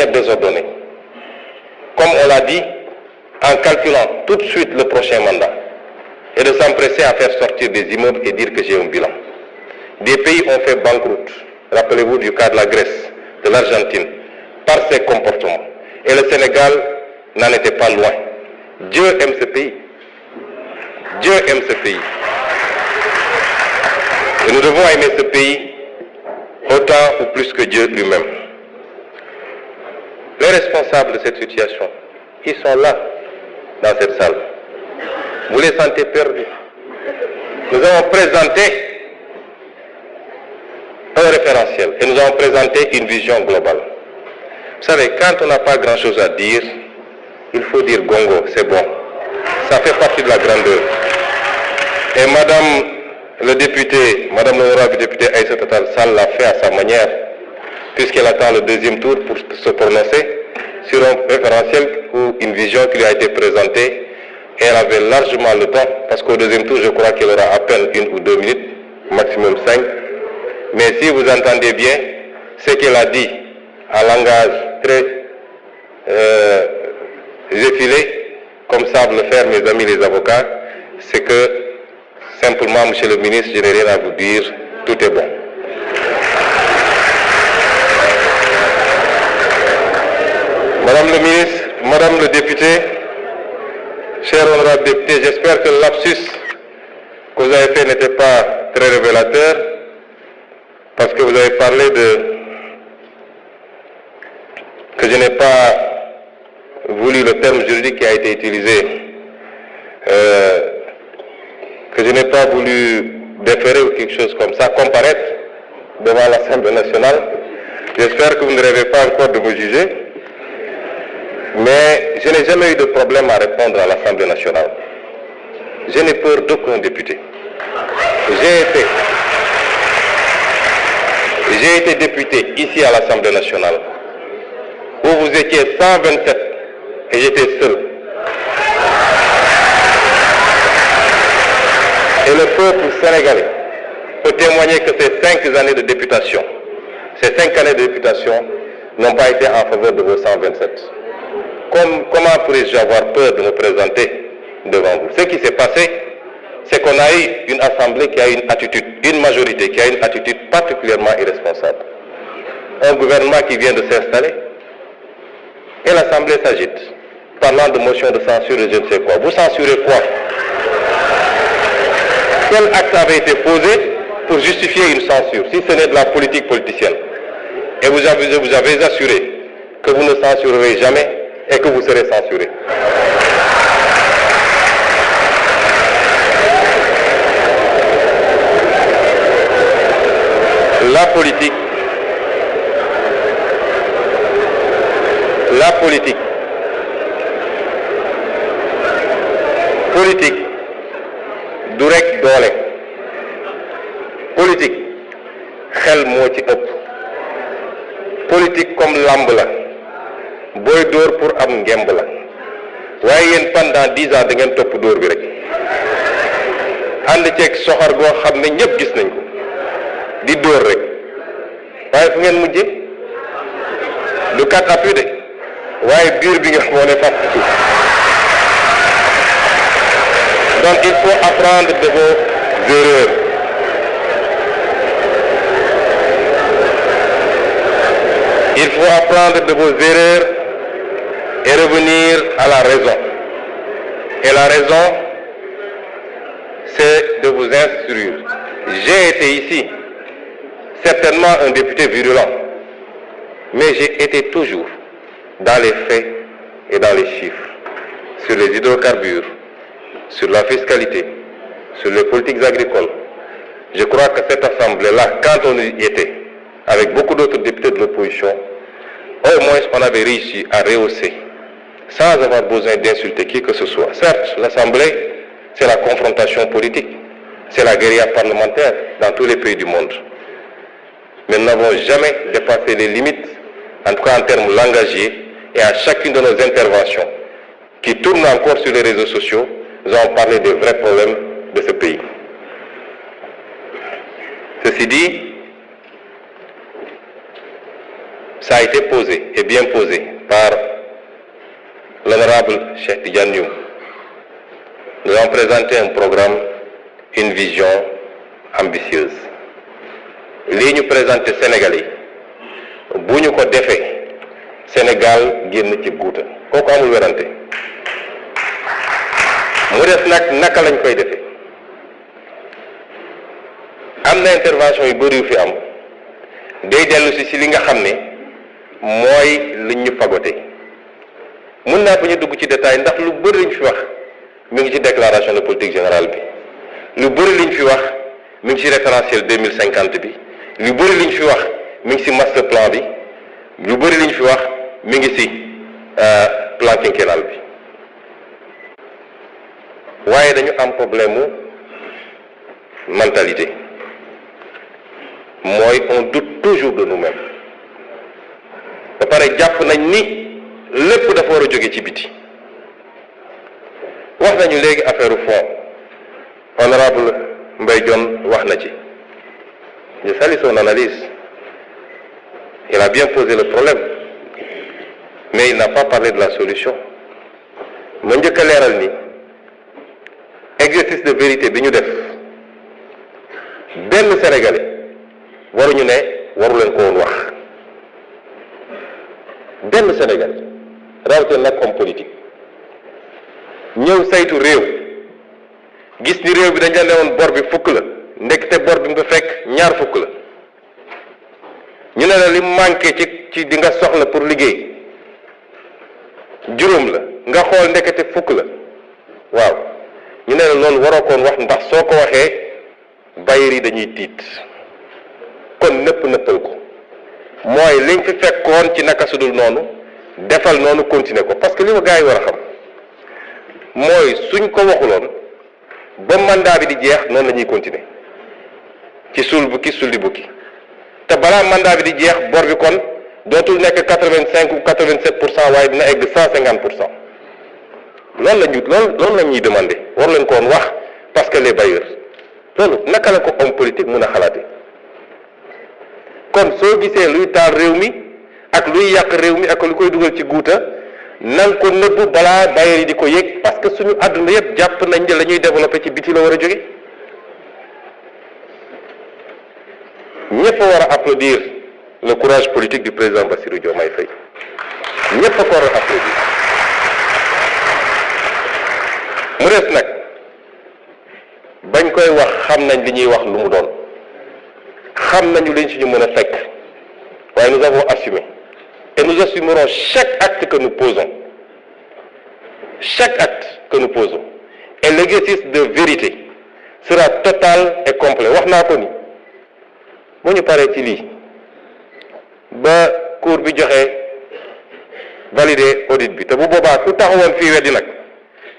manière désordonnée, comme on l'a dit, en calculant tout de suite le prochain mandat, et de s'empresser à faire sortir des immeubles et dire que j'ai un bilan. Des pays ont fait banqueroute. Rappelez-vous du cas de la Grèce, de l'Argentine, par ses comportements. Et le Sénégal n'en était pas loin. Dieu aime ce pays. Dieu aime ce pays. Et nous devons aimer ce pays autant ou plus que Dieu lui-même. Les responsables de cette situation, ils sont là, dans cette salle. Vous les sentez perdus. Nous avons présenté un référentiel et nous avons présenté une vision globale. Vous savez, quand on n'a pas grand-chose à dire, il faut dire gongo, c'est bon. Ça fait partie de la grandeur. Et Madame l'honorable députée Aïssata Tall Sall l'a fait à sa manière, puisqu'elle attend le deuxième tour pour se prononcer sur un référentiel ou une vision qui lui a été présentée. Et elle avait largement le temps, parce qu'au deuxième tour, je crois qu'elle aura à peine 1 ou 2 minutes, maximum 5. Mais si vous entendez bien, ce qu'elle a dit en langage très effilé, comme savent le faire mes amis les avocats, c'est que simplement, monsieur le ministre, je n'ai rien à vous dire, tout est bon. Madame le ministre, madame le député, cher honorable député, j'espère que le lapsus que vous avez fait n'était pas très révélateur, parce que vous avez parlé que je n'ai pas voulu le terme juridique qui a été utilisé, que je n'ai pas voulu déférer ou quelque chose comme ça, comparaître devant l'Assemblée nationale. J'espère que vous ne rêvez pas encore de me juger, mais je n'ai jamais eu de problème à répondre à l'Assemblée nationale. Je n'ai peur d'aucun député. J'ai été député ici à l'Assemblée nationale, où vous étiez 127 et j'étais seul. Et le peuple sénégalais peut témoigner que ces 5 années de députation, n'ont pas été en faveur de vos 127. Comment pourrais-je avoir peur de me présenter devant vous? Ce qui s'est passé, c'est qu'on a eu une assemblée qui a une attitude, une majorité qui a une attitude particulièrement irresponsable. Un gouvernement qui vient de s'installer, et l'assemblée s'agite, parlant de motion de censure et je ne sais quoi. Vous censurez quoi? Quel acte avait été posé pour justifier une censure, si ce n'est de la politique politicienne? Et vous avez assuré que vous ne censurerez jamais et que vous serez censuré. La politique du rek doole, politique xel moo ci ëpp, politique comme lamb la, booy dóor pour am ngemb la, waaye yéen pendant 10 ans da ngeen topp dóor bi rek ànd ceeg soxor goo xam ne ñëpp gis nañ ko di dóor rek, waaye fu ngeen mujje du kat appui de waaye biir bi nga moo ne fàttali. Donc il faut apprendre de vos erreurs. Il faut apprendre de vos erreurs et revenir à la raison. Et la raison, c'est de vous instruire. J'ai été ici, certainement un député virulent, mais j'ai été toujours dans les faits et dans les chiffres, sur les hydrocarbures, sur la fiscalité, sur les politiques agricoles. Je crois que cette assemblée-là, quand on y était, avec beaucoup d'autres députés de l'opposition, au moins on avait réussi à rehausser, sans avoir besoin d'insulter qui que ce soit. Certes, l'Assemblée, c'est la confrontation politique, c'est la guérilla parlementaire dans tous les pays du monde. Mais nous n'avons jamais dépassé les limites, en tout cas en termes langagiers, et à chacune de nos interventions, qui tournent encore sur les réseaux sociaux, nous avons parlé des vrais problèmes de ce pays. Ceci dit, Ça a été posé et bien posé par l'honorable Cheikh Tidiane Youm. Nous avons présenté un programme, une vision ambitieuse. Lii ñu présenté Sénégalais bu ñu ko defee Sénégal génn ci guuta kooku amul werante mu des nag naka lañ koy defee am na intervention yu bëri yu fi am day dellu si li nga xam ne mooy liñ ñu fagote mun naa ba ñu dugg ci détail ndax lu bëri liñ fi wax mi ngi ci déclaration de politique générale bi lu bëri liñ fi wax mi ngi ci référentiel 2050 bi lu bëri liñ fi wax mi ngi ci master plan bi lu bëri liñ fi wax mi ngi ci plan quinquennal bi waaye dañu am problème mu mentalité mooy on doute toujours de nous-mêmes ba pare jàpp nañ ni lépp dafa war a jóge ci biti wax nañu léegi affaire fond honorable Mbaye Dione wax na ci je salue son analyse il a bien posé le problème mais il n'a pas parlé de la solution ma njëkk a leeral ni exercice de vérité bi ñu def benn Sénégalais waruñu ne waru leen ko woon wax benn Sénégalais rawatina nag homme politique ñëw saytu réew gis ni réew bi dañ la ne woon bor bi fukk la ndekete bor bi nga fekk ñaar fukk la ñu ne la li manqué ci di nga soxla pour liggéey juróom la nga xool ndekete fukk la waaw ñu ne la loolu waroo koon wax ndax soo ko waxee bailleurs yi dañuy tiit kon nëppal ko mooy liñ fi fekkoon ci naka sudul noonu defal noonu continuer ko parce que li ma gars yi war a xam mooy suñ ko waxuloon ba mandat bi di jeex noonu la ñuy continuer ci suul bukki sulli bukki te balaa mandat bi di jeex bor bi kon dootul nekk 85 ou 87% waaye dina egg 150%. loolu la ñuy demandé war leen ko woon wax parce que les bailleurs loolu naka la ko homme politique mën a xalaate kon soo gisee luy taal réew mi ak luy yàq réew mi ak lu koy dugal ci guuta nan ko nëbbu balaa bailleurs yi di ko yëg parce que suñu àdduna yëpp jàpp nañ ne la ñuy développé ci biti la war a jóge ñëpp a war a applaudir le courage politique du président Bassirou Diomaye Faye ñëpp a ko war a applaudir mu des nag bañ koy wax xam nañ li ñuy wax lu mu doon xam nañu liñ suñu mën a fekk waaye nous avons assumé et nous assumerons chaque acte que nous posons et l'exercice de vérité sera total et complet wax naa ko ni bu ñu paree ci lii ba cour bi joxe validé audit bi te bu boobaa ku taxawoon fii weddi nag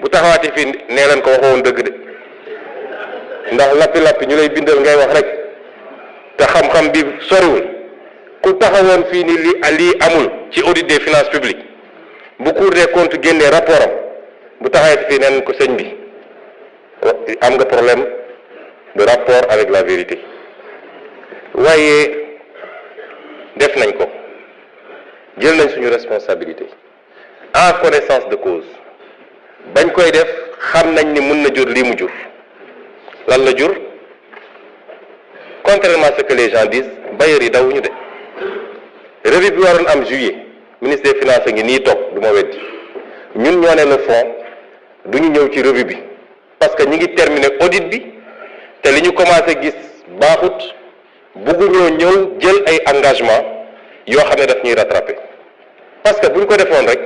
bu taxawaati fii nee leen ko waxoon dëgg de ndax lappi ñu lay bindal ngay wax rek te xam-xam bi soriwul ku taxawoon fii ni lii amul ci audit des finances publiques bu Cour des comptes génnee rapport am bu taxawaati fii neen ko sëñ bi am nga problème de rapport avec la vérité waaye def nañ ko jël nañ suñu responsabilité en connaissance de cause bañ koy def xam nañ ni mun na jur lii mu jur lan la jur contrairement à ce que les gens disent bailleurs yi dawuñu de revue bi waroon am juillet ministre des finances ngi nii toog du ma weddi ñun ñoo ne le fond du ñu ñëw ci revue bi parce que ñi ngi terminer audit bi te li ñu commencé gis baaxut bugguñoo ñëw jël ay engagement yoo xam ne daf ñuy rattraper parce que bu ñu ko defoon rek